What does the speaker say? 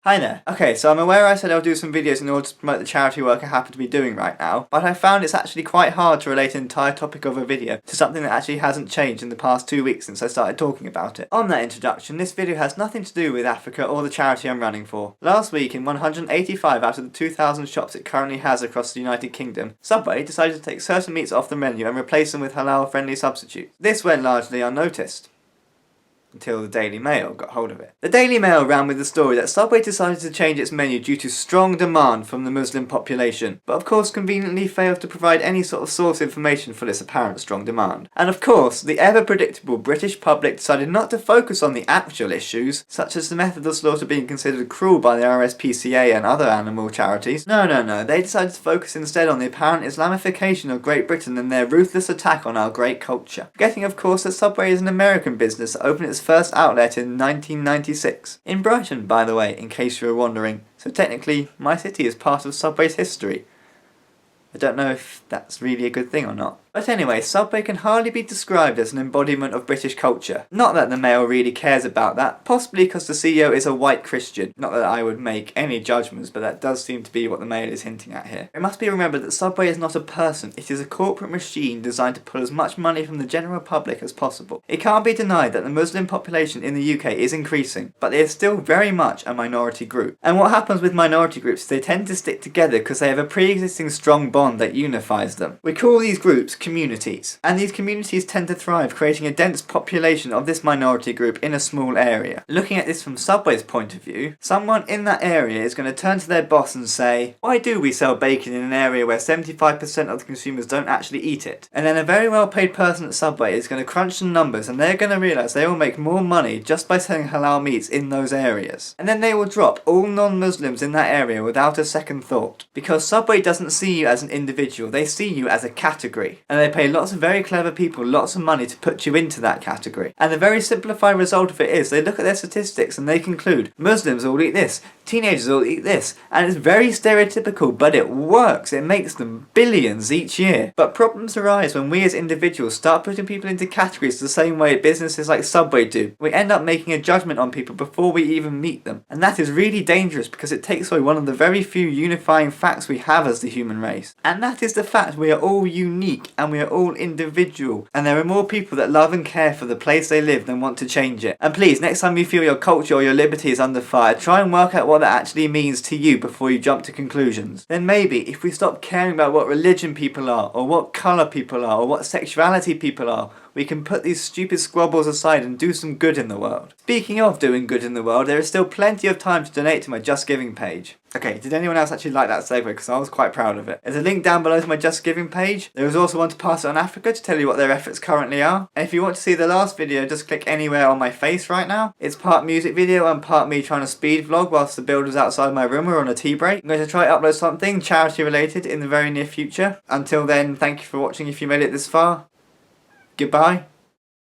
Hi there. Okay, so I'm aware I said I'll do some videos in order to promote the charity work I happen to be doing right now, but I found it's actually quite hard to relate an entire topic of a video to something that actually hasn't changed in the past 2 weeks since I started talking about it. On that introduction, this video has nothing to do with Africa or the charity I'm running for. Last week, in 185 out of the 2,000 shops it currently has across the United Kingdom, Subway decided to take certain meats off the menu and replace them with halal-friendly substitutes. This went largely unnoticed, until the Daily Mail got hold of it. The Daily Mail ran with the story that Subway decided to change its menu due to strong demand from the Muslim population, but of course conveniently failed to provide any sort of source information for this apparent strong demand. And of course, the ever-predictable British public decided not to focus on the actual issues, such as the method of slaughter being considered cruel by the RSPCA and other animal charities. No, they decided to focus instead on the apparent Islamification of Great Britain and their ruthless attack on our great culture. Forgetting of course that Subway is an American business that opened its first outlet in 1996. In Brighton, by the way, in case you were wondering. So technically, my city is part of Subway's history. I don't know if that's really a good thing or not. But anyway, Subway can hardly be described as an embodiment of British culture. Not that the Mail really cares about that, possibly because the CEO is a white Christian. Not that I would make any judgments, but that does seem to be what the Mail is hinting at here. It must be remembered that Subway is not a person, it is a corporate machine designed to pull as much money from the general public as possible. It can't be denied that the Muslim population in the UK is increasing, but they are still very much a minority group. And what happens with minority groups is they tend to stick together because they have a pre-existing strong bond that unifies them. We call these groups communities, and these communities tend to thrive, creating a dense population of this minority group in a small area. Looking at this from Subway's point of view, someone in that area is going to turn to their boss and say, why do we sell bacon in an area where 75% of the consumers don't actually eat it? And then a very well paid person at Subway is going to crunch some numbers and they're going to realise they will make more money just by selling halal meats in those areas. And then they will drop all non-Muslims in that area without a second thought. Because Subway doesn't see you as an individual, they see you as a category. And they pay lots of very clever people lots of money to put you into that category. And the very simplified result of it is they look at their statistics and they conclude Muslims all eat this, teenagers all eat this, and it's very stereotypical, but it works. It makes them billions each year. But problems arise when we as individuals start putting people into categories the same way businesses like Subway do. We end up making a judgment on people before we even meet them. And that is really dangerous because it takes away one of the very few unifying facts we have as the human race. And that is the fact we are all unique and we are all individual, and there are more people that love and care for the place they live than want to change it. And please, next time you feel your culture or your liberty is under fire, try and work out what that actually means to you before you jump to conclusions. Then maybe if we stop caring about what religion people are, or what colour people are, or what sexuality people are, we can put these stupid squabbles aside and do some good in the world. Speaking of doing good in the world, there is still plenty of time to donate to my Just Giving page. Okay, did anyone else actually like that segue? Because I was quite proud of it. There's a link down below to my Just Giving page. There is also one to Pass It on Africa to tell you what their efforts currently are. And if you want to see the last video, just click anywhere on my face right now. It's part music video and part me trying to speed vlog whilst the builders outside my room are on a tea break. I'm going to try to upload something charity related in the very near future. Until then, thank you for watching if you made it this far. Goodbye.